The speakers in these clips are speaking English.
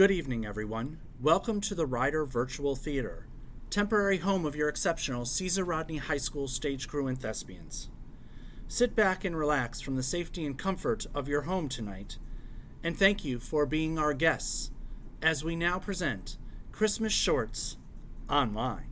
Good evening, everyone. Welcome to the Ryder Virtual Theater, temporary home of your exceptional Caesar Rodney High School stage crew and thespians. Sit back and relax from the safety and comfort of your home tonight, and thank you for being our guests as we now present Christmas Shorts Online.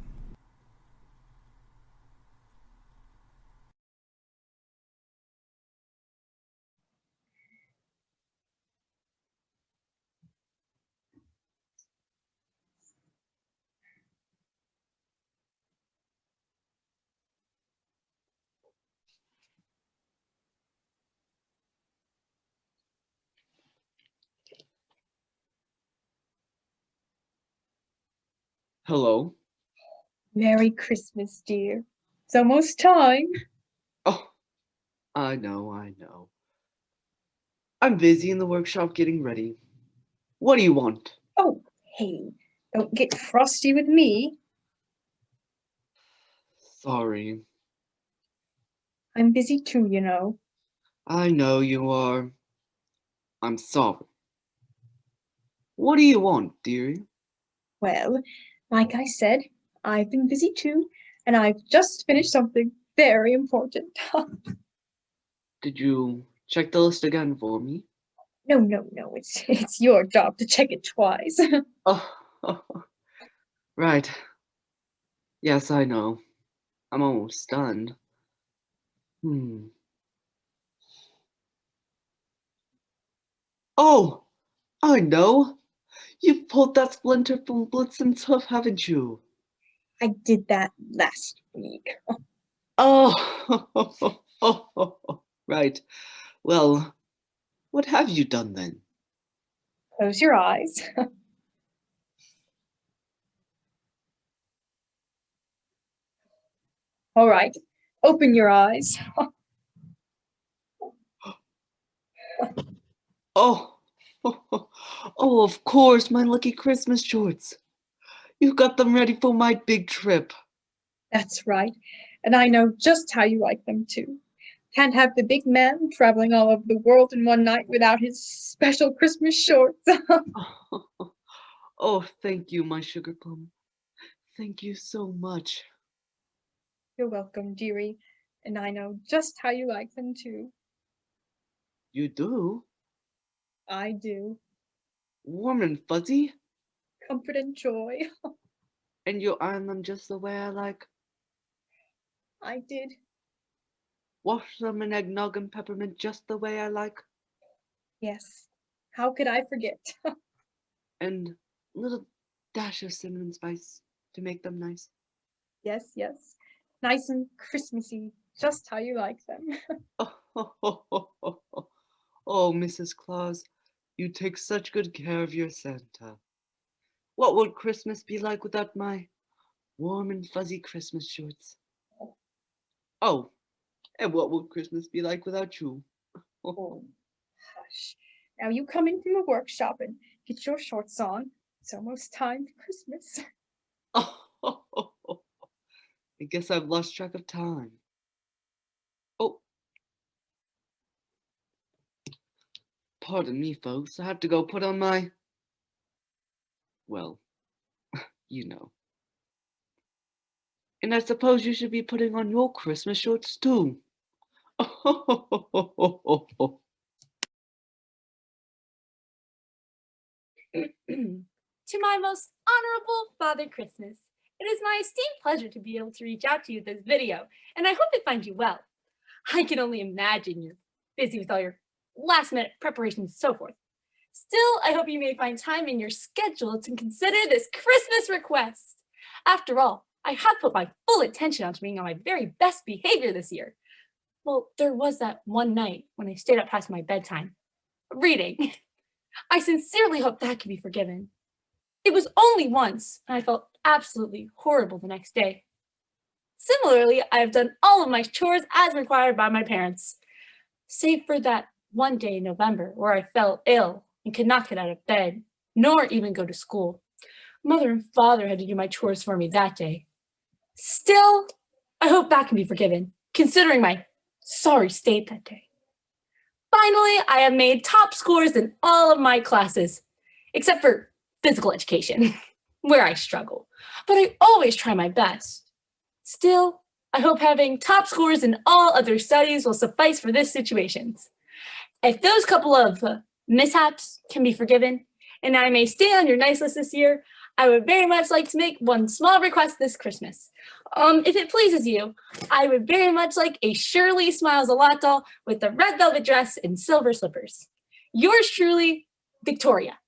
Hello. Merry Christmas, dear. It's almost time. Oh, I know. I'm busy in the workshop getting ready. What do you want? Oh, hey, don't get frosty with me. Sorry. I'm busy too, you know. I know you are. I'm sorry. What do you want, dearie? Well, like I said, I've been busy too, and I've just finished something very important. Did you check the list again for me? No, it's your job to check it twice. Oh, right. Yes, I know. I'm almost done. Oh, I know. You've pulled that splinter from Blitzen's hoof, haven't you? I did that last week. Oh, right. Well, what have you done then? Close your eyes. All right, open your eyes. Oh, oh, of course, my lucky Christmas shorts. You got them ready for my big trip. That's right, and I know just how you like them too. Can't have the big man traveling all over the world in one night without his special Christmas shorts. Oh, thank you, my sugar plum. Thank you so much. You're welcome, dearie, and I know just how you like them too. You do? I do. Warm and fuzzy? Comfort and joy. And you iron them just the way I like? I did. Wash them in eggnog and peppermint just the way I like? Yes. How could I forget? And a little dash of cinnamon spice to make them nice? Yes. Nice and Christmassy, just how you like them. Oh, Mrs. Claus, you take such good care of your Santa. What would Christmas be like without my warm and fuzzy Christmas shorts? Oh, and what would Christmas be like without you? Oh, hush. Now you come in from the workshop and get your shorts on. It's almost time for Christmas. I guess I've lost track of time. Oh, pardon me, folks. I have to go put on my, well, you know. And I suppose you should be putting on your Christmas shorts too. To my most honorable Father Christmas, it is my esteemed pleasure to be able to reach out to you with this video, and I hope it finds you well. I can only imagine you're busy with all your last-minute preparations and so forth. Still, I hope you may find time in your schedule to consider this Christmas request. After all, I have put my full attention onto being on my very best behavior this year. Well, there was that one night when I stayed up past my bedtime, reading. I sincerely hope that can be forgiven. It was only once, and I felt absolutely horrible the next day. Similarly, I have done all of my chores as required by my parents, save for that one day in November where I fell ill and could not get out of bed, nor even go to school. Mother and father had to do my chores for me that day. Still, I hope that can be forgiven, considering my sorry state that day. Finally, I have made top scores in all of my classes, except for physical education, where I struggle, but I always try my best. Still, I hope having top scores in all other studies will suffice for this situation. If those couple of mishaps can be forgiven, and I may stay on your nice list this year, I would very much like to make one small request this Christmas. If it pleases you, I would very much like a Shirley Smiles a Lot doll with a red velvet dress and silver slippers. Yours truly, Victoria.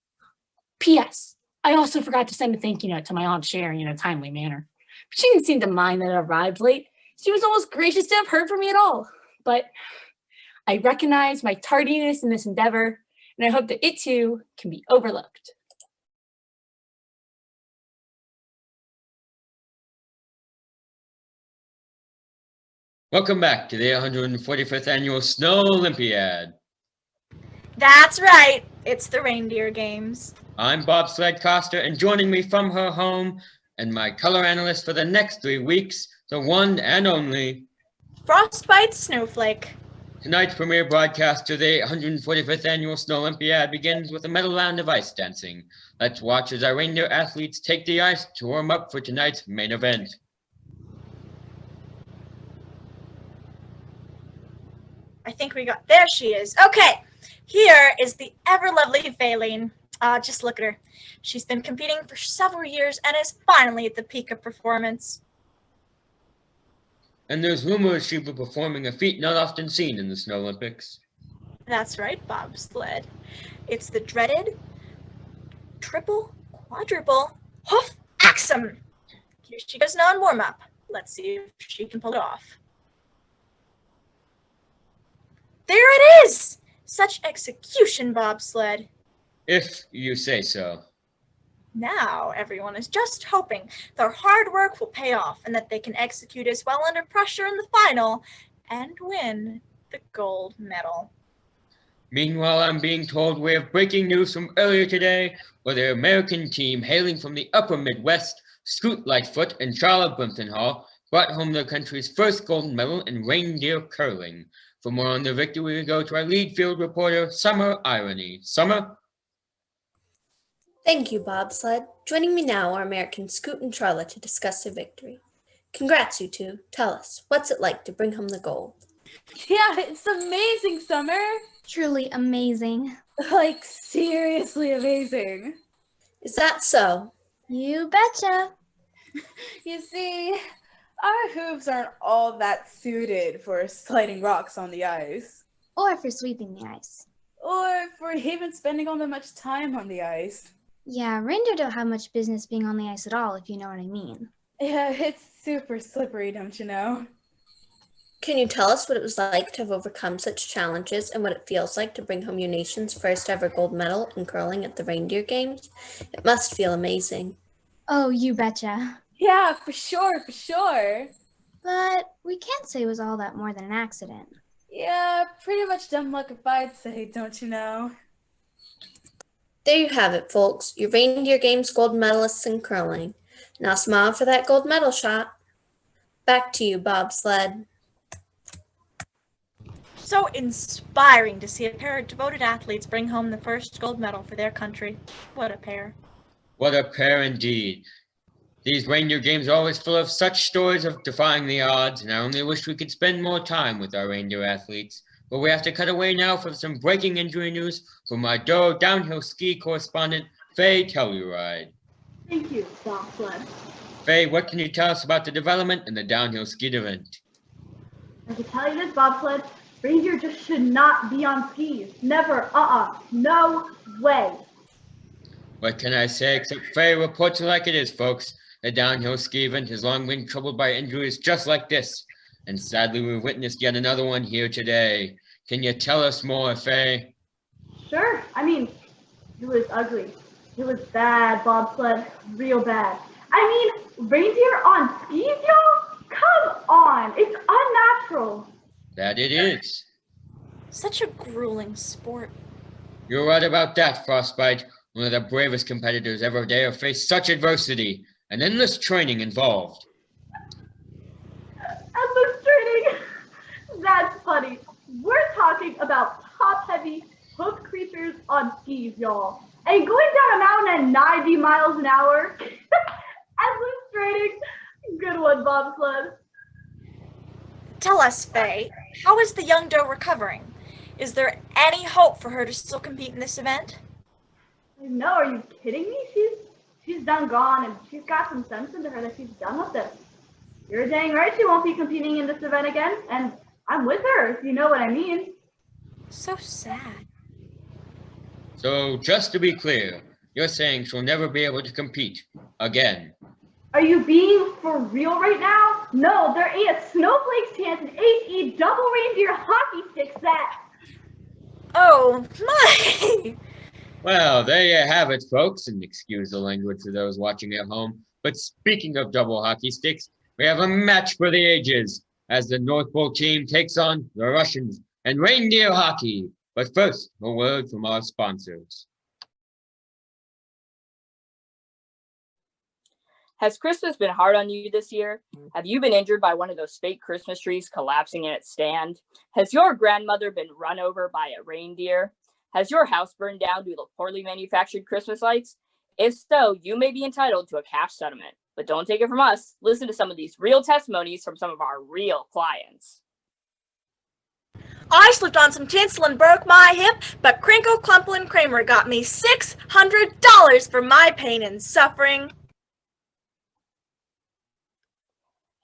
P.S. I also forgot to send a thank you note to my Aunt Sherry in a timely manner. She didn't seem to mind that it arrived late. She was almost gracious to have heard from me at all. But I recognize my tardiness in this endeavor, and I hope that it too can be overlooked. Welcome back to the 145th Annual Snow Olympiad. That's right, it's the Reindeer Games. I'm bobsled Costa, and joining me from her home and my color analyst for the next 3 weeks, the one and only Frostbite Snowflake. Tonight's premiere broadcast to the 145th Annual Snow Olympiad begins with a medal round of ice dancing. Let's watch as our reindeer athletes take the ice to warm up for tonight's main event. I think there she is. Okay, here is the ever-lovely Faylene. Just look at her. She's been competing for several years and is finally at the peak of performance. And there's rumors she'll be performing a feat not often seen in the Snow Olympics. That's right, bobsled. It's the dreaded triple, quadruple hoof axum. Here she goes now in warm-up. Let's see if she can pull it off. There it is! Such execution, bobsled. If you say so. Now everyone is just hoping their hard work will pay off and that they can execute as well under pressure in the final and win the gold medal. Meanwhile, I'm being told we have breaking news from earlier today, where the American team hailing from the upper Midwest, Scoot Lightfoot and Charlotte Brimpton-Hall, brought home their country's first gold medal in reindeer curling. For more on the victory, we go to our lead field reporter, Summer Irony. Summer? Thank you, Bobsled. Joining me now are American Scoot and Charlotte to discuss their victory. Congrats, you two. Tell us, what's it like to bring home the gold? Yeah, it's amazing, Summer. Truly amazing. Like, seriously amazing. Is that so? You betcha. You see, our hooves aren't all that suited for sliding rocks on the ice. Or for sweeping the ice. Or for even spending all that much time on the ice. Yeah, reindeer don't have much business being on the ice at all, if you know what I mean. Yeah, it's super slippery, don't you know? Can you tell us what it was like to have overcome such challenges and what it feels like to bring home your nation's first ever gold medal in curling at the Reindeer Games? It must feel amazing. Oh, you betcha. Yeah, for sure, for sure. But we can't say it was all that more than an accident. Yeah, pretty much dumb luck if I'd say, don't you know? There you have it, folks. Your Reindeer Games gold medalists in curling. Now smile for that gold medal shot. Back to you, Bobsled. So inspiring to see a pair of devoted athletes bring home the first gold medal for their country. What a pair. What a pair indeed. These Reindeer Games are always full of such stories of defying the odds, and I only wish we could spend more time with our reindeer athletes. But we have to cut away now for some breaking injury news from our downhill ski correspondent, Faye Telluride. Thank you, Bobsled. Faye, what can you tell us about the development in the downhill ski event? I can tell you this, Bobsled. Reindeer just should not be on skis. Never, no way. What can I say except Faye reports it like it is, folks. The downhill ski event has long been troubled by injuries just like this. And sadly, we've witnessed yet another one here today. Can you tell us more, Faye? Sure. I mean, it was ugly. It was bad, Bobsled. Real bad. I mean, reindeer on skis, y'all? Come on. It's unnatural. That it is. Such a grueling sport. You're right about that, Frostbite. One of the bravest competitors ever dare face such adversity and endless training involved. Endless training? That's funny. We're talking about top-heavy, hoofed creatures on skis, y'all. And going down a mountain at 90 miles an hour. Illustrating. Good one, bobsled. Tell us, Faye, how is the young doe recovering? Is there any hope for her to still compete in this event? No, are you kidding me? She's done gone, and she's got some sense into her that she's done with this. You're dang right she won't be competing in this event again, and I'm with her, if you know what I mean. So sad. So, just to be clear, you're saying she'll never be able to compete again. Are you being for real right now? No, there ain't a snowflake's chance in HE double reindeer hockey sticks that. Oh, my! Well, there you have it, folks, and excuse the language for those watching at home. But speaking of double hockey sticks, we have a match for the ages as the North Pole team takes on the Russians and reindeer hockey. But first, a word from our sponsors. Has Christmas been hard on you this year? Have you been injured by one of those fake Christmas trees collapsing in its stand? Has your grandmother been run over by a reindeer? Has your house burned down due to poorly manufactured Christmas lights? If so, you may be entitled to a cash settlement. But don't take it from us. Listen to some of these real testimonies from some of our real clients. I slipped on some tinsel and broke my hip, but Crinkle, Clumple, and Kramer got me $600 for my pain and suffering.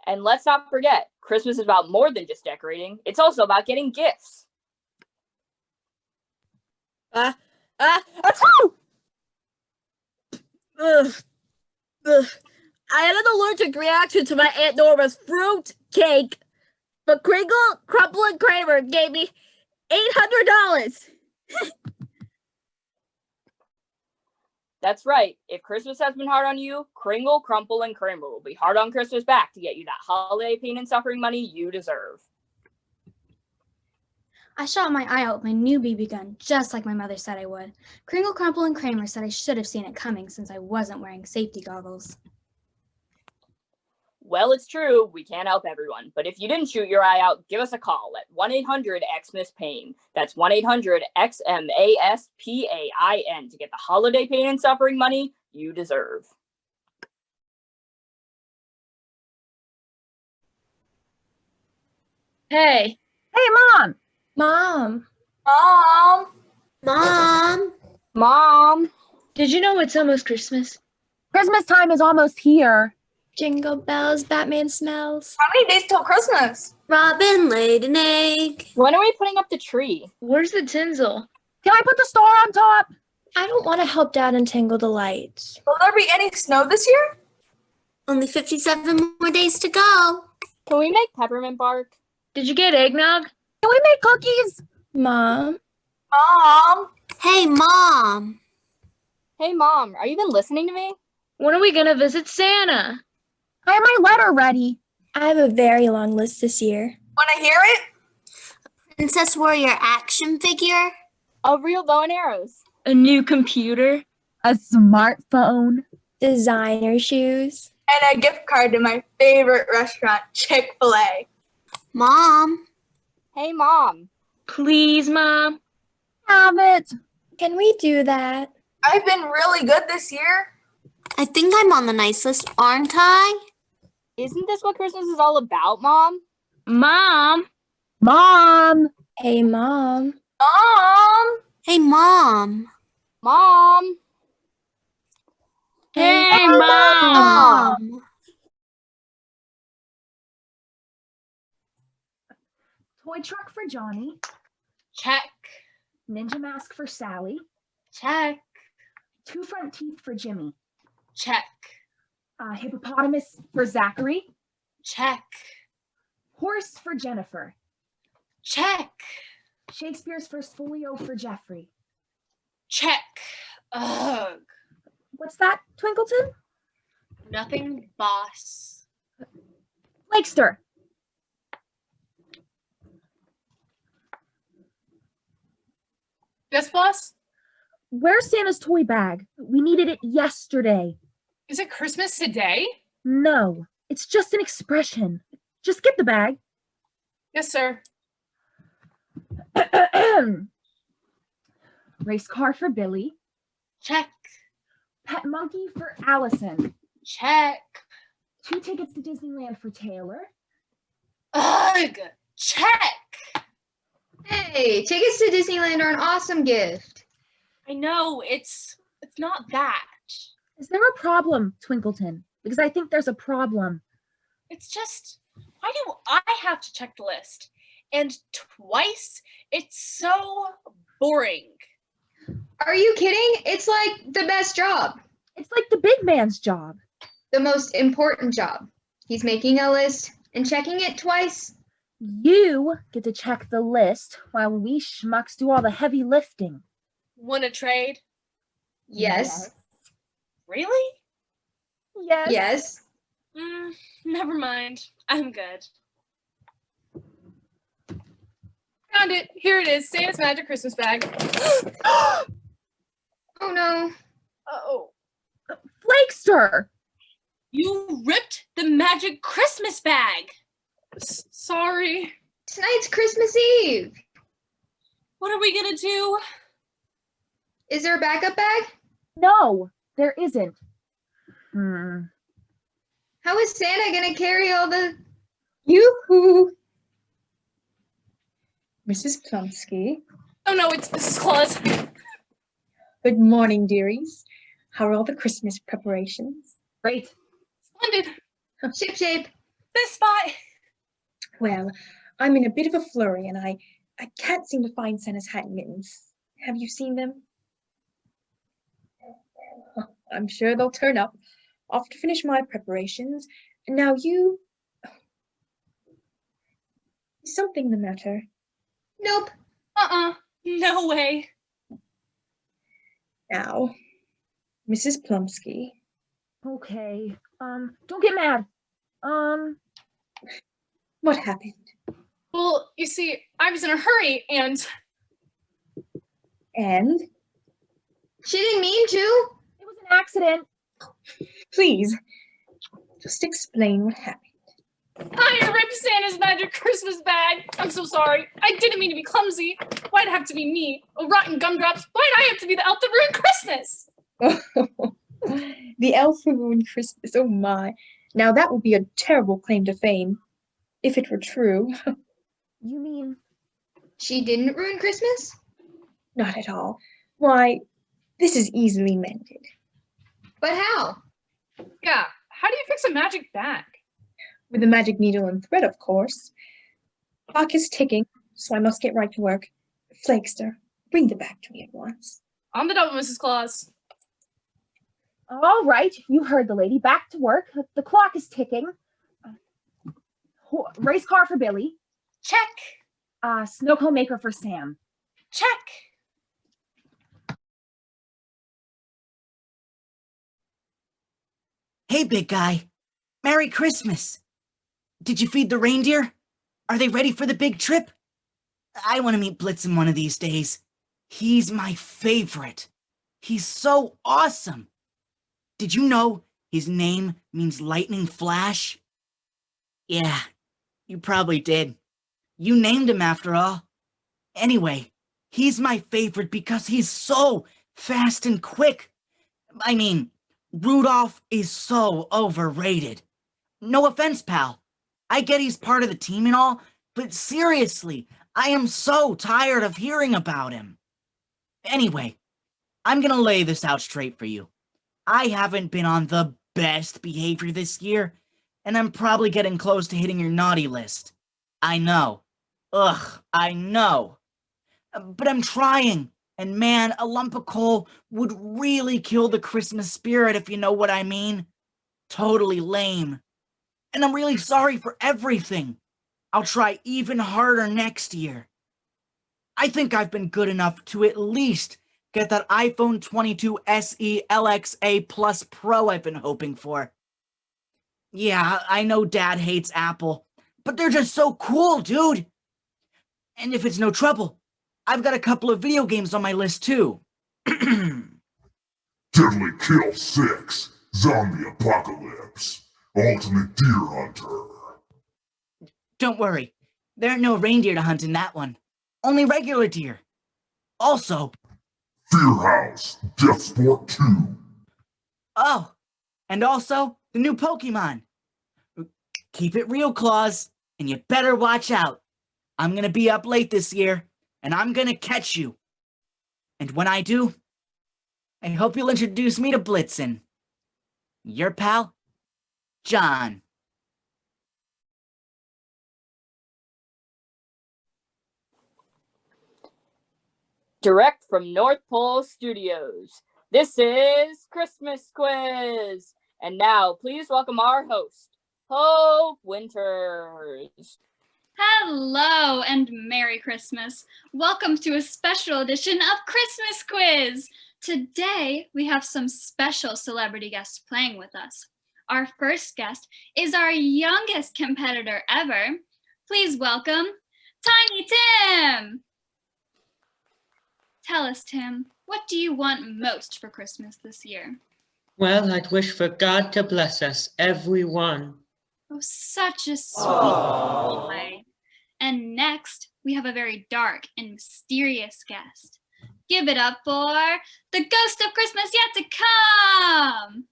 And let's not forget, Christmas is about more than just decorating. It's also about getting gifts. Achoo! Ugh. I had an allergic reaction to my Aunt Norma's fruit cake, but Kringle, Crumple, and Kramer gave me $800. That's right. If Christmas has been hard on you, Kringle, Crumple, and Kramer will be hard on Christmas back to get you that holiday pain and suffering money you deserve. I shot my eye out with my new BB gun, just like my mother said I would. Kringle, Crumple, and Kramer said I should have seen it coming since I wasn't wearing safety goggles. Well, it's true, we can't help everyone, but if you didn't shoot your eye out, give us a call at 1-800-XMISS-PAIN. That's 1-800-XMASPAIN to get the holiday pain and suffering money you deserve. Hey, Mom! Mom! Mom! Mom! Mom! Did you know it's almost Christmas? Christmas time is almost here. Jingle bells, Batman smells. How many days till Christmas? Robin laid an egg. When are we putting up the tree? Where's the tinsel? Can I put the star on top? I don't want to help Dad untangle the lights. Will there be any snow this year? Only 57 more days to go. Can we make peppermint bark? Did you get eggnog? Can we make cookies? Mom? Mom! Hey, Mom. Hey, Mom, are you even listening to me? When are we gonna visit Santa? I have my letter ready. I have a very long list this year. Want to hear it? Princess Warrior action figure. A real bow and arrows. A new computer. A smartphone. Designer shoes. And a gift card to my favorite restaurant, Chick-fil-A. Mom. Hey, Mom. Please, Mom. Have it. Can we do that? I've been really good this year. I think I'm on the nice list, aren't I? Isn't this what Christmas is all about, Mom? Mom. Mom. Hey, Mom. Mom! Hey, Mom. Mom. Hey, Mom. Mom. Toy truck for Johnny. Check. Ninja mask for Sally. Check. 2 front teeth for Jimmy. Check. Hippopotamus for Zachary. Check. Horse for Jennifer. Check. Shakespeare's first folio for Jeffrey. Check. Ugh. What's that, Twinkleton? Nothing, boss. Lakester. Yes, boss? Where's Santa's toy bag? We needed it yesterday. Is it Christmas today? No, it's just an expression. Just get the bag. Yes, sir. Race car for Billy. Check. Pet monkey for Allison. Check. 2 tickets to Disneyland for Taylor. Ugh. Check. Hey, tickets to Disneyland are an awesome gift. I know, it's not that. Is there a problem, Twinkleton? Because I think there's a problem. It's just, why do I have to check the list? And twice? It's so boring. Are you kidding? It's like the best job. It's like the big man's job. The most important job. He's making a list and checking it twice. You get to check the list while we schmucks do all the heavy lifting. Wanna trade? Yes. Really? Yes. Yes. Never mind. I'm good. Found it. Here it is. Santa's magic Christmas bag. Oh no. Uh-oh. Flakester! You ripped the magic Christmas bag. Sorry. Tonight's Christmas Eve. What are we gonna do? Is there a backup bag? No, there isn't. How is Santa gonna carry all the... Yoo-hoo! Mrs. Plumsky. Oh no, it's Mrs. Claus. Good morning, dearies. How are all the Christmas preparations? Great. Splendid. Ship shape. This spot. Well, I'm in a bit of a flurry and I can't seem to find Santa's hat and mittens. Have you seen them? I'm sure they'll turn up. Off to finish my preparations. Now you... Is something the matter? Nope. No way. Now, Mrs. Plumsky. Okay. Don't get mad. What happened? Well, you see, I was in a hurry and... And? She didn't mean to. It was an accident. Please, just explain what happened. I ripped Santa's magic Christmas bag. I'm so sorry. I didn't mean to be clumsy. Why'd it have to be me? Oh, rotten gumdrops. Why'd I have to be the elf that ruined Christmas? The elf who ruined Christmas. Oh my. Now that would be a terrible claim to fame. If it were true. You mean... She didn't ruin Christmas? Not at all. Why, this is easily mended. But how? Yeah, how do you fix a magic bag? With a magic needle and thread, of course. Clock is ticking, so I must get right to work. Flakester, bring the bag to me at once. On the double, Mrs. Claus. All right, you heard the lady. Back to work. The clock is ticking. Race car for Billy. Check. Snow cone maker for Sam. Check. Hey, big guy. Merry Christmas. Did you feed the reindeer? Are they ready for the big trip? I want to meet Blitzen one of these days. He's my favorite. He's so awesome. Did you know his name means lightning flash? Yeah, you probably did. You named him after all. Anyway, he's my favorite because he's so fast and quick. I mean, Rudolph is so overrated. No offense, pal. I get he's part of the team and all, but seriously, I am so tired of hearing about him. Anyway, I'm gonna lay this out straight for you. I haven't been on the best behavior this year, and I'm probably getting close to hitting your naughty list. I know. Ugh, I know. But I'm trying, and man, a lump of coal would really kill the Christmas spirit, if you know what I mean. Totally lame. And I'm really sorry for everything. I'll try even harder next year. I think I've been good enough to at least get that iPhone 22 SE LXA Plus Pro I've been hoping for. Yeah, I know Dad hates Apple, but they're just so cool, dude. And if it's no trouble, I've got a couple of video games on my list too. Deadly Kill 6, Zombie Apocalypse, Ultimate Deer Hunter. Don't worry, there are no reindeer to hunt in that one. Only regular deer. Also, Fear House, Death Sport 2. Oh, and also the new Pokemon. Keep it real, Claus, and you better watch out. I'm gonna be up late this year, and I'm gonna catch you. And when I do, I hope you'll introduce me to Blitzen. Your pal, John. Direct from North Pole Studios, this is Christmas Quiz. And now, please welcome our host, Hope Winters. Hello and Merry Christmas. Welcome to a special edition of Christmas Quiz. Today, we have some special celebrity guests playing with us. Our first guest is our youngest competitor ever. Please welcome Tiny Tim. Tell us, Tim, what do you want most for Christmas this year? Well, I'd wish for God to bless us, everyone. Oh, such a sweet boy. And next, we have a very dark and mysterious guest. Give it up for the ghost of Christmas yet to come.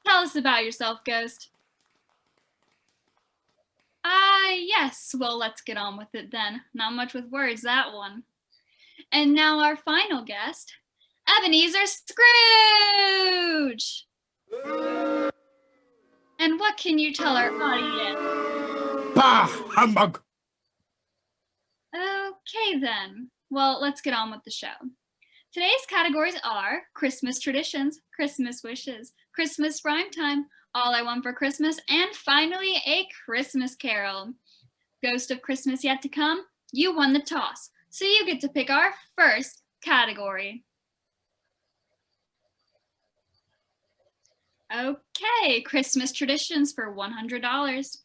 Tell us about yourself, Ghost. Yes. Well, let's get on with it then. Not much with words, that one. And now our final guest, Ebenezer Scrooge. And what can you tell our audience? Bah, humbug! Okay then. Well, let's get on with the show. Today's categories are Christmas traditions, Christmas wishes, Christmas rhyme time, All I Want for Christmas, and finally a Christmas carol. Ghost of Christmas yet to come, you won the toss, so you get to pick our first category. Okay, Christmas traditions for $100.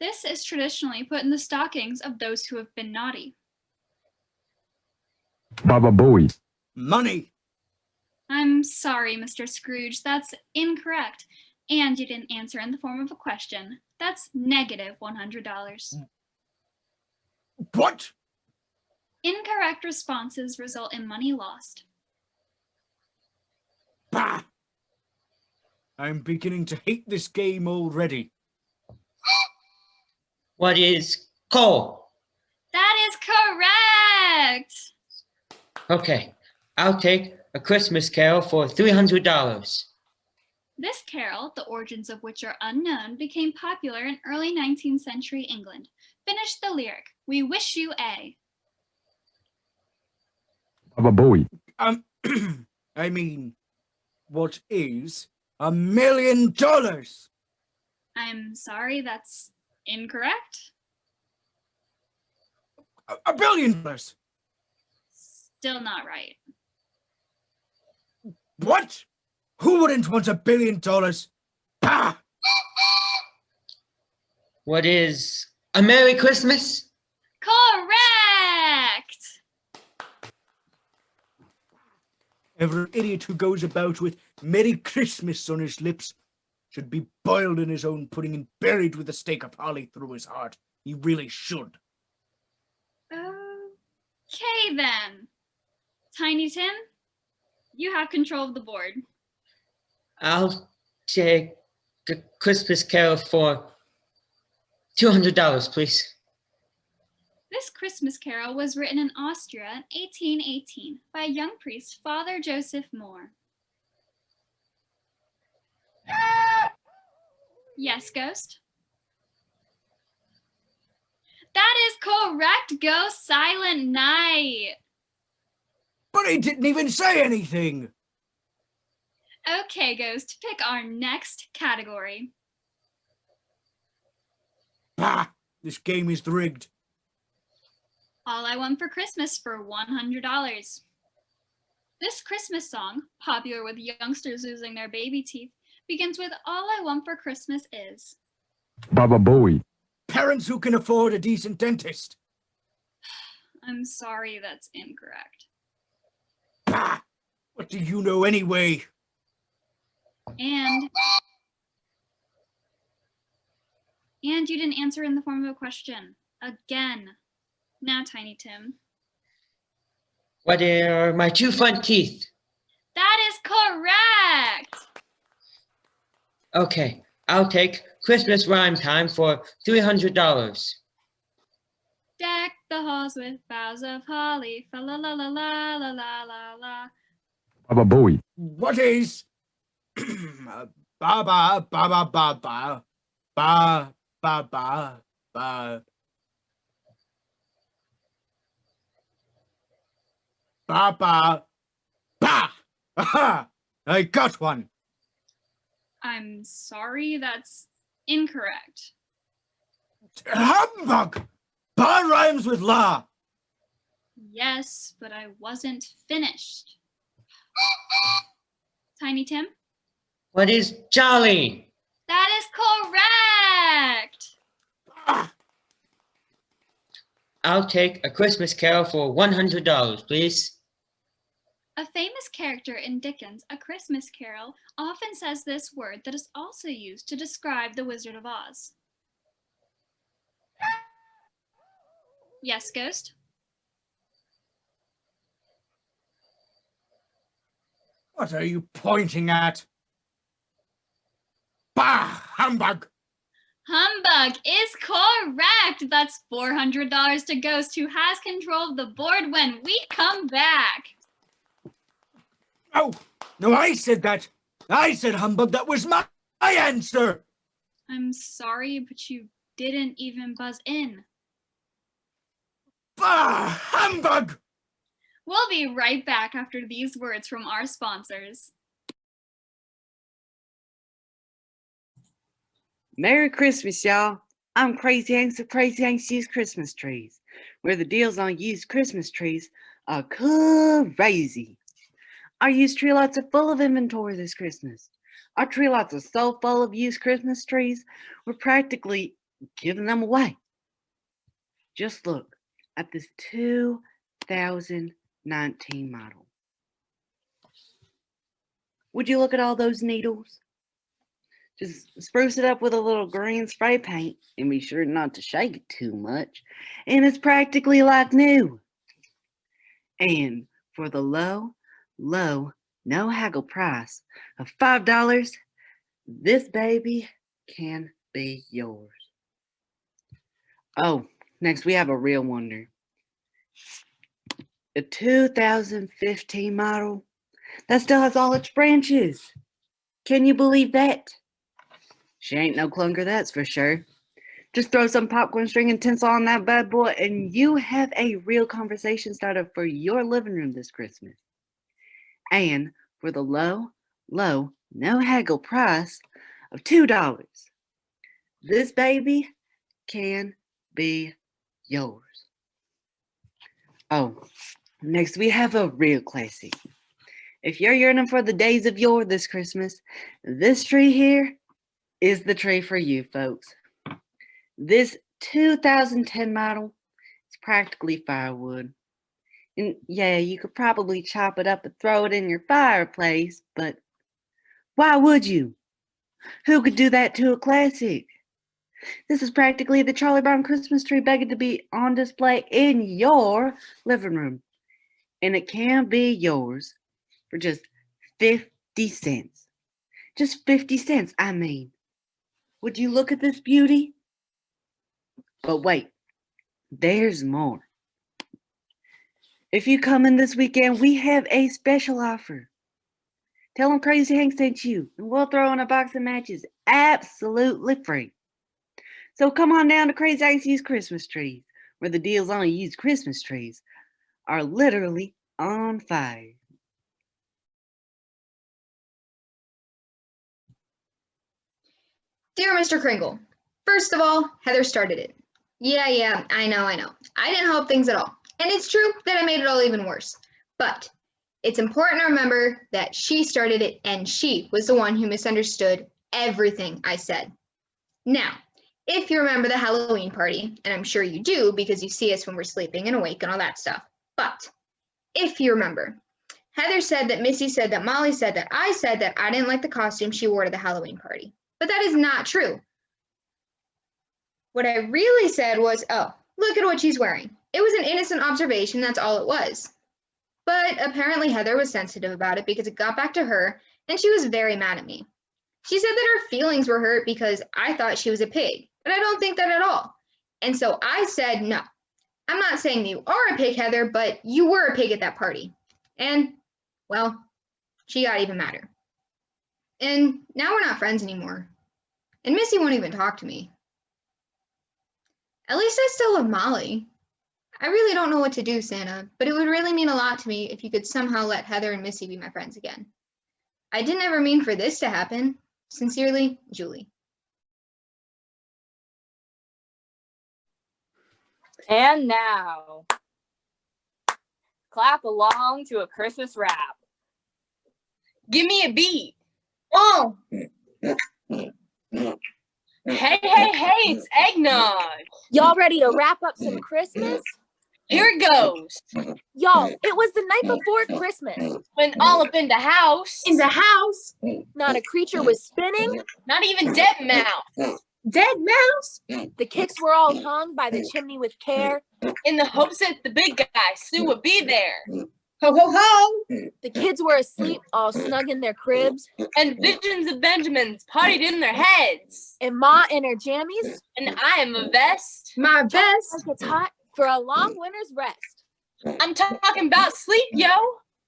This is traditionally put in the stockings of those who have been naughty. Baba Booey. Money. I'm sorry, Mr. Scrooge, that's incorrect. And you didn't answer in the form of a question. That's negative $100. What? Incorrect responses result in money lost. Bah! I'm beginning to hate this game already. What is coal? That is correct! Okay, I'll take A Christmas Carol for $300. This carol, the origins of which are unknown, became popular in early 19th century England. Finish the lyric. We wish you a... Baba Booey. I mean, what is $1 million? I'm sorry, that's incorrect. $1 billion. Still not right. What? Who wouldn't want $1 billion? Bah! What is A Merry Christmas? Correct! Every idiot who goes about with Merry Christmas on his lips should be boiled in his own pudding and buried with a stake of holly through his heart. He really should. Okay then. Tiny Tim, you have control of the board. I'll take A Christmas Carol for $200, please. This Christmas carol was written in Austria in 1818 by a young priest, Father Joseph Moore. Yes, Ghost? That is correct, Ghost. Silent Night. But he didn't even say anything. Okay, Ghost, pick our next category. Bah! This game is rigged. All I Want for Christmas for $100. This Christmas song, popular with youngsters losing their baby teeth, begins with All I Want for Christmas is... Baba Booey. Parents who can afford a decent dentist. I'm sorry, that's incorrect. Bah! What do you know anyway? And you didn't answer in the form of a question. Again. Now, Tiny Tim. What are my 2 front teeth? That is correct. Okay, I'll take Christmas rhyme time for $300. Deck the halls with boughs of holly. Fa la la la la la la la la. Baba Bowie. What is ba ba ba ba ba ba ba ba ba ba ba ba ba? Aha! I got one. I'm sorry, that's incorrect. Humbug! Ba rhymes with la. Yes, but I wasn't finished. Tiny Tim? What is jolly? That is correct. I'll take A Christmas Carol for $100, please. A famous character in Dickens' A Christmas Carol often says this word that is also used to describe the Wizard of Oz. Yes, Ghost? What are you pointing at? Bah! Humbug! Humbug is correct. That's $400 to Ghost, who has control of the board when we come back. No, I said that. I said humbug. That was my answer. I'm sorry, but you didn't even buzz in. Bah! Humbug! We'll be right back after these words from our sponsors. Merry Christmas, y'all. I'm Crazy Hanks of Crazy Hanks Used Christmas Trees, where the deals on used Christmas trees are crazy. Our used tree lots are full of inventory this Christmas. Our tree lots are so full of used Christmas trees, we're practically giving them away. Just look at this 2019 model. Would you look at all those needles? Just spruce it up with a little green spray paint and be sure not to shake it too much. And it's practically like new. And for the low, no haggle price of $5, this baby can be yours. Oh, next we have a real wonder. A 2015 model that still has all its branches. Can you believe that? She ain't no clunker, that's for sure. Just throw some popcorn string and tinsel on that bad boy and you have a real conversation starter for your living room this Christmas. And for the low, no haggle price of $2, this baby can be yours. Oh, next we have a real classic. If you're yearning for the days of yore this Christmas, this tree here is the tree for you, folks. This 2010 model is practically firewood. And yeah, you could probably chop it up and throw it in your fireplace, but why would you? Who could do that to a classic? This is practically the Charlie Brown Christmas tree begging to be on display in your living room. And it can be yours for just 50 cents. Just 50 cents, I mean. Would you look at this beauty? But wait, there's more. If you come in this weekend, we have a special offer. Tell them Crazy Hank sent you, and we'll throw in a box of matches absolutely free. So come on down to Crazy Hank's Used Christmas Trees, where the deals on used Christmas trees are literally on fire. Dear Mr. Kringle, first of all, Heather started it. Yeah, I know. I didn't help things at all. And it's true that I made it all even worse. But it's important to remember that she started it and she was the one who misunderstood everything I said. Now, if you remember the Halloween party, and I'm sure you do because you see us when we're sleeping and awake and all that stuff, but if you remember, Heather said that Missy said that Molly said that I didn't like the costume she wore to the Halloween party. But that is not true. What I really said was, oh, look at what she's wearing. It was an innocent observation, that's all it was. But apparently Heather was sensitive about it because it got back to her, and she was very mad at me. She said that her feelings were hurt because I thought she was a pig, but I don't think that at all. And so I said, no, I'm not saying you are a pig, Heather, but you were a pig at that party. And, well, she got even madder. And now we're not friends anymore. And Missy won't even talk to me. At least I still love Molly. I really don't know what to do, Santa, but it would really mean a lot to me if you could somehow let Heather and Missy be my friends again. I didn't ever mean for this to happen. Sincerely, Julie. And now, clap along to a Christmas rap. Give me a beat. Oh! Hey, it's eggnog. Y'all ready to wrap up some Christmas? Here it goes. Y'all, it was the night before Christmas. When all up in the house. In the house? Not a creature was spinning. Not even dead mouse. Dead mouse? The kicks were all hung by the chimney with care. In the hopes that the big guy soon would be there. Ho, ho, ho! The kids were asleep, all snug in their cribs. And visions of Benjamins partied in their heads. And Ma in her jammies. And I am a vest. My vest gets hot for a long winter's rest. I'm talking about sleep, yo.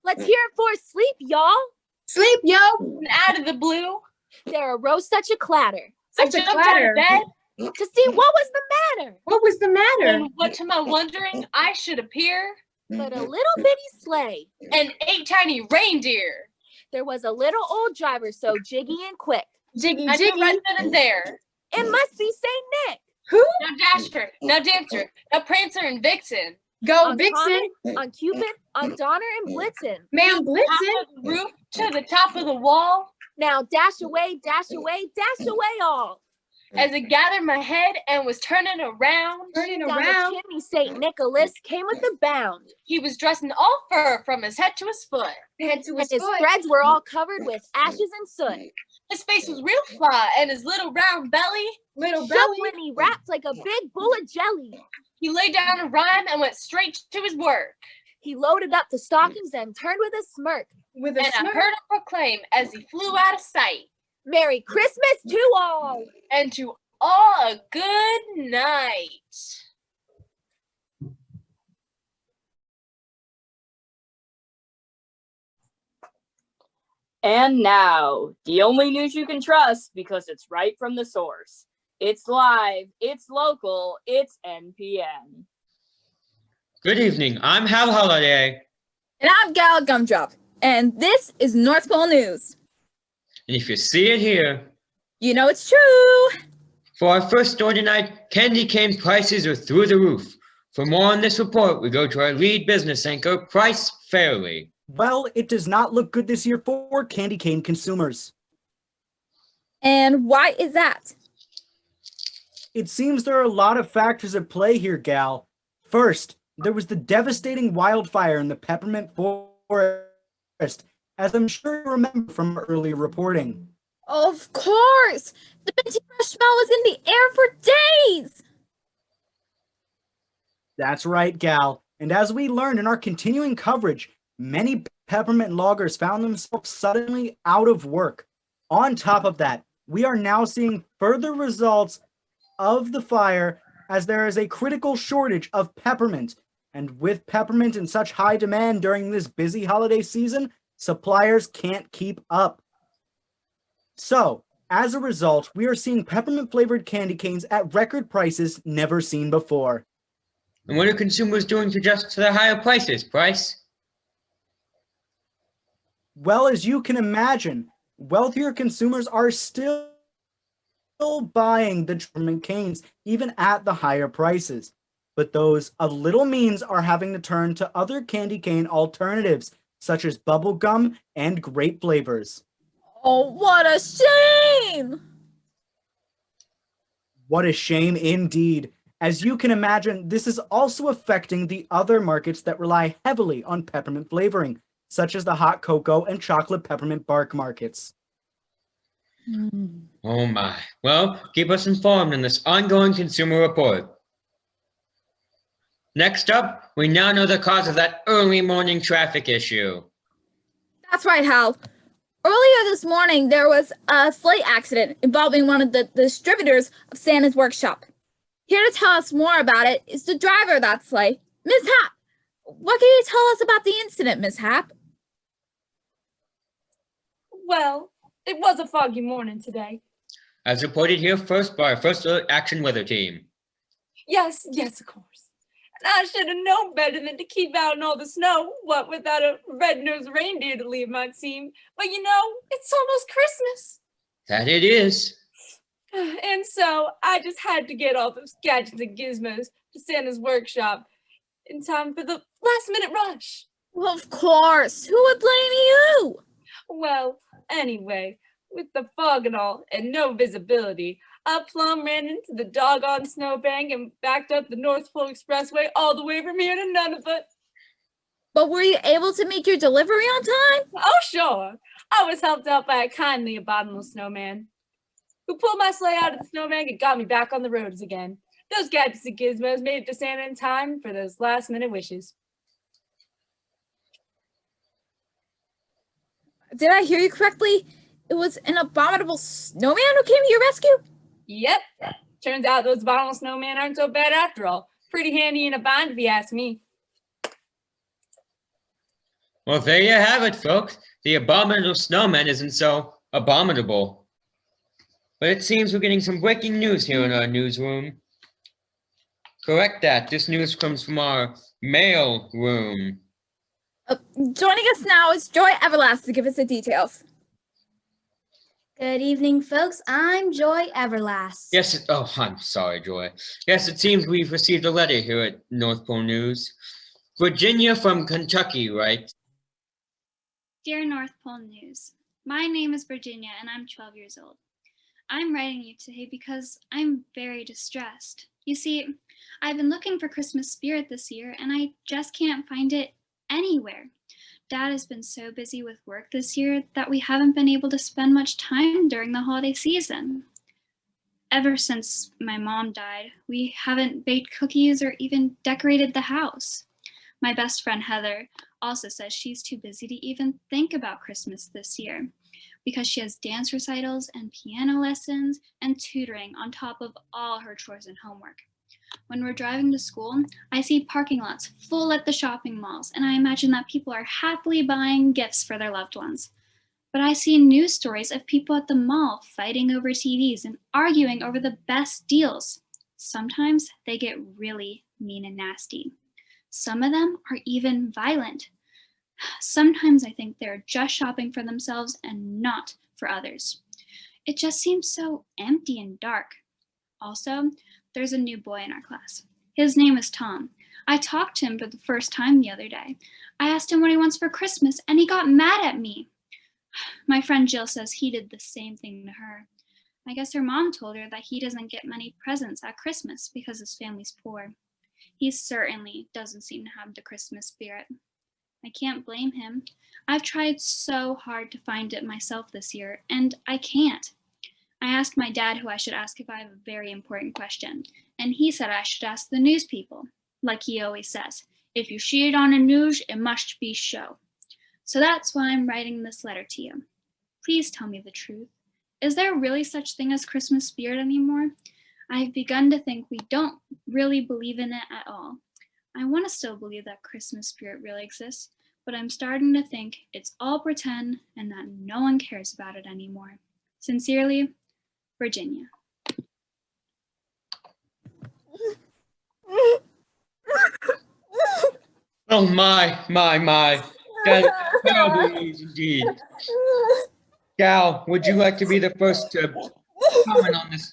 Let's hear it for sleep, y'all. Sleep, yo. And out of the blue, there arose such a clatter. Such a clatter. Out of bed to see what was the matter. What was the matter? And what to my wondering I should appear. But a little bitty sleigh. And 8 tiny reindeer. There was a little old driver so jiggy and quick. Jiggy, and jiggy. Right then and there. It must be Saint Nick. Who? Now Dasher, now Dancer, now Prancer and Vixen. Go on Vixen. Comet, on Cupid, on Donner and Blitzen. Man, Blitzen. Top of the roof to the top of the wall. Now dash away, dash away, dash away all. As I gathered my head and was turning around. Down the chimney, St. Nicholas came with a bound. He was dressed in all fur from his head to his foot. And his threads were all covered with ashes and soot. His face was real flat, and his little round belly. Shook when he rapped like a big bowl of jelly. He laid down a rhyme and went straight to his work. He loaded up the stockings and turned with a smirk. I heard him proclaim as he flew out of sight. Merry Christmas to all! And to all a good night. And now, the only news you can trust because it's right from the source. It's live, it's local, it's NPN. Good evening, I'm Hal Holiday. And I'm Gal Gumdrop. And this is North Pole News. And if you see it here, you know it's true. For our first store tonight, candy cane prices are through the roof. For more on this report, we go to our lead business anchor, Price Fairley. Well, it does not look good this year for candy cane consumers. And why is that? It seems there are a lot of factors at play here, Gal. First, there was the devastating wildfire in the peppermint forest, as I'm sure you remember from earlier reporting. Of course! The minty fresh smell was in the air for days! That's right, Gal. And as we learned in our continuing coverage, many peppermint loggers found themselves suddenly out of work. On top of that, we are now seeing further results of the fire as there is a critical shortage of peppermint. And with peppermint in such high demand during this busy holiday season, suppliers can't keep up. So, as a result, we are seeing peppermint-flavored candy canes at record prices never seen before. And what are consumers doing to adjust to the higher prices, Price? Well, as you can imagine, wealthier consumers are still buying the peppermint canes even at the higher prices. But those of little means are having to turn to other candy cane alternatives, such as bubble gum and grape flavors. Oh, what a shame! What a shame indeed. As you can imagine, this is also affecting the other markets that rely heavily on peppermint flavoring, such as the hot cocoa and chocolate peppermint bark markets. Oh my. Well, keep us informed in this ongoing consumer report. Next up, we now know the cause of that early morning traffic issue. That's right, Hal. Earlier this morning, there was a sleigh accident involving one of the distributors of Santa's workshop. Here to tell us more about it is the driver of that sleigh, Miss Hap. What can you tell us about the incident, Miss Hap? Well, it was a foggy morning today. As reported here first by our First Alert Action Weather Team. Yes, of course. And I should have known better than to keep out in all the snow, what without a red-nosed reindeer to lead my team. But you know, it's almost Christmas. That it is. And so I just had to get all those gadgets and gizmos to Santa's workshop in time for the last-minute rush. Well, of course. Who would blame you? Well, anyway, with the fog and all, and no visibility, I plumb ran into the doggone snowbank and backed up the North Pole Expressway all the way from here to Nunavut. But were you able to make your delivery on time? Oh, sure. I was helped out by a kindly abominable snowman who pulled my sleigh out of the snowbank and got me back on the roads again. Those gadgets and gizmos made it to Santa in time for those last-minute wishes. Did I hear you correctly? It was an abominable snowman who came to your rescue? Yep. Turns out those abominable snowmen aren't so bad after all. Pretty handy in a bind if you ask me. Well, there you have it, folks. The abominable snowman isn't so abominable. But it seems we're getting some breaking news here in our newsroom. Correct that. This news comes from our mail room. Joining us now is Joy Everlast to give us the details. Good evening, folks. I'm Joy Everlast. Yes, oh, I'm sorry, Joy. Yes, it seems we've received a letter here at North Pole News. Virginia from Kentucky, right? Dear North Pole News, my name is Virginia and I'm 12 years old. I'm writing you today because I'm very distressed. You see, I've been looking for Christmas spirit this year and I just can't find it anywhere. Dad has been so busy with work this year that we haven't been able to spend much time during the holiday season. Ever since my mom died, we haven't baked cookies or even decorated the house. My best friend Heather also says she's too busy to even think about Christmas this year because she has dance recitals and piano lessons and tutoring on top of all her chores and homework. When we're driving to school, I see parking lots full at the shopping malls, and I imagine that people are happily buying gifts for their loved ones. But I see news stories of people at the mall fighting over TVs and arguing over the best deals. Sometimes they get really mean and nasty. Some of them are even violent. Sometimes I think they're just shopping for themselves and not for others. It just seems so empty and dark. Also, there's a new boy in our class. His name is Tom. I talked to him for the first time the other day. I asked him what he wants for Christmas, and he got mad at me. My friend Jill says he did the same thing to her. I guess her mom told her that he doesn't get many presents at Christmas because his family's poor. He certainly doesn't seem to have the Christmas spirit. I can't blame him. I've tried so hard to find it myself this year, and I can't. I asked my dad who I should ask if I have a very important question, and he said I should ask the news people, like he always says. If you see it on the news, it must be so. So that's why I'm writing this letter to you. Please tell me the truth. Is there really such thing as Christmas spirit anymore? I've begun to think we don't really believe in it at all. I want to still believe that Christmas spirit really exists, but I'm starting to think it's all pretend and that no one cares about it anymore. Sincerely, Virginia. Oh my. That is terrible news indeed. Gal, would you like to be the first to comment on this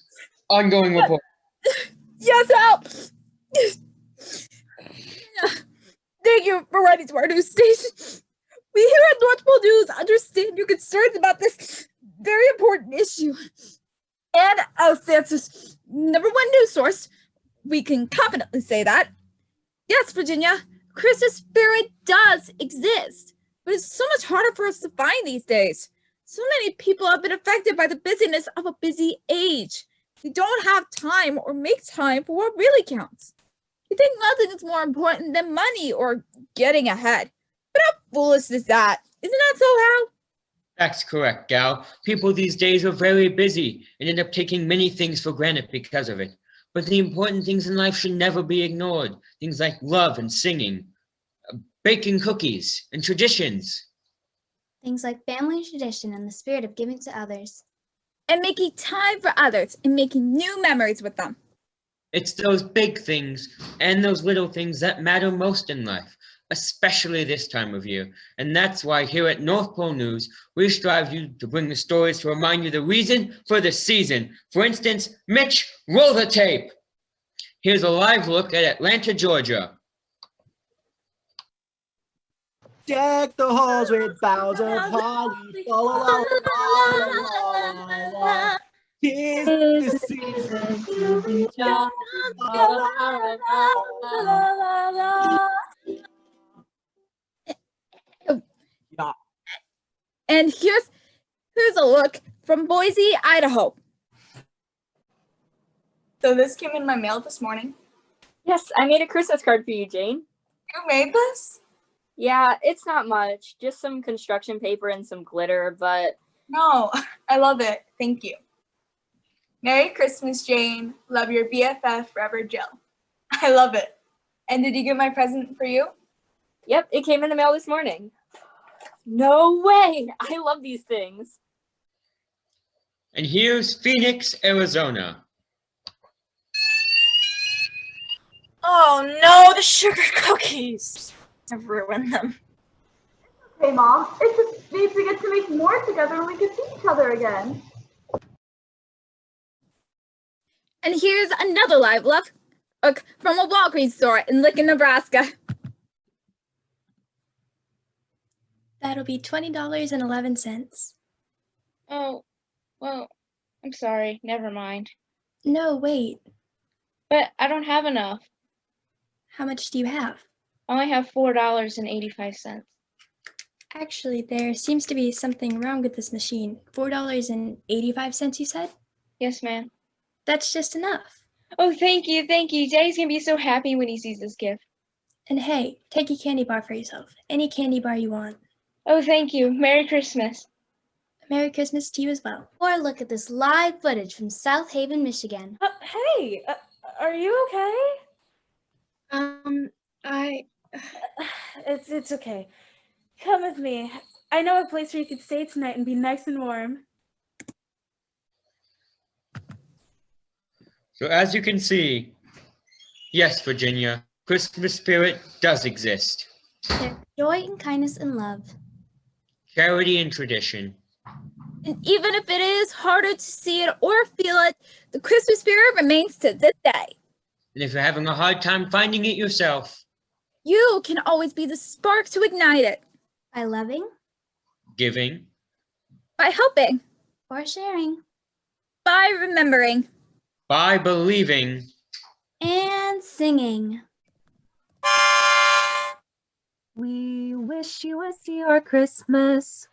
ongoing report? Yes, Al! Thank you for writing to our news station. We here at North Pole News understand your concerns about this very important issue. And as Santa's #1 news source, we can confidently say that, yes, Virginia, Christmas spirit does exist, but it's so much harder for us to find these days. So many people have been affected by the busyness of a busy age. They don't have time or make time for what really counts. You think nothing is more important than money or getting ahead. But how foolish is that? Isn't that so, Hal? That's correct, Gal. People these days are very busy and end up taking many things for granted because of it. But the important things in life should never be ignored. Things like love and singing, baking cookies, and traditions. Things like family and tradition and the spirit of giving to others. And making time for others and making new memories with them. It's those big things and those little things that matter most in life, especially this time of year. And that's why here at North Pole News, we strive to bring the stories to remind you the reason for the season. For instance, Mitch, roll the tape. Here's a live look at Atlanta, Georgia. Deck the halls with boughs of holly. La la la la la la la. 'Tis the season to be jolly. La la la la la. Yeah. And here's a look from Boise, Idaho. So this came in my mail this morning. Yes, I made a Christmas card for you, Jane. You made this? Yeah, it's not much. Just some construction paper and some glitter, but... No, I love it. Thank you. Merry Christmas, Jane. Love your BFF forever, Jill. I love it. And did you get my present for you? Yep, it came in the mail this morning. No way! I love these things. And here's Phoenix, Arizona. Oh no, the sugar cookies! I've ruined them. Hey, Mom. It just means we get to make more together and we can see each other again. And here's another live look from a Walgreens store in Lincoln, Nebraska. That'll be $20.11. Oh, well, I'm sorry. Never mind. No, wait. But I don't have enough. How much do you have? I only have $4.85. Actually, there seems to be something wrong with this machine. $4.85, you said? Yes, ma'am. That's just enough. Oh, thank you, thank you. Daddy's gonna be so happy when he sees this gift. And hey, take a candy bar for yourself. Any candy bar you want. Oh, thank you. Merry Christmas. Merry Christmas to you as well. Or look at this live footage from South Haven, Michigan. Hey, are you okay? It's okay. Come with me. I know a place where you could stay tonight and be nice and warm. So as you can see, yes, Virginia, Christmas spirit does exist. There's joy and kindness and love. Charity and tradition. And even if it is harder to see it or feel it, the Christmas spirit remains to this day. And if you're having a hard time finding it yourself, you can always be the spark to ignite it. By loving, giving, by helping, or sharing, by remembering, by believing, and singing. We wish you a your Christmas.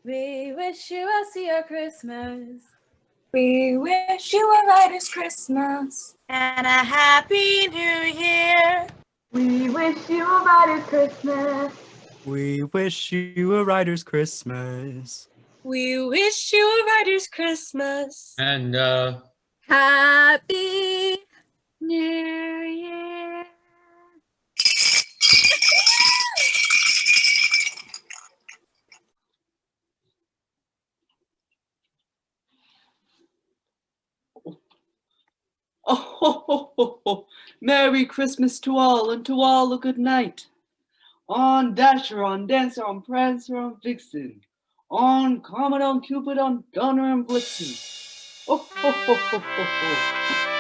We wish you a your Christmas. We wish you a writer's Christmas. And a happy new year. We wish you a writer's Christmas. We wish you a writer's Christmas. We wish you a writer's Christmas. And Happy New Year. Oh, Merry Christmas to all, and to all a good night. On Dasher, on Dancer, on Prancer, on Vixen, on Comet, on Cupid, on Donner and Blitzen. Oh, ho, ho, ho, ho, ho.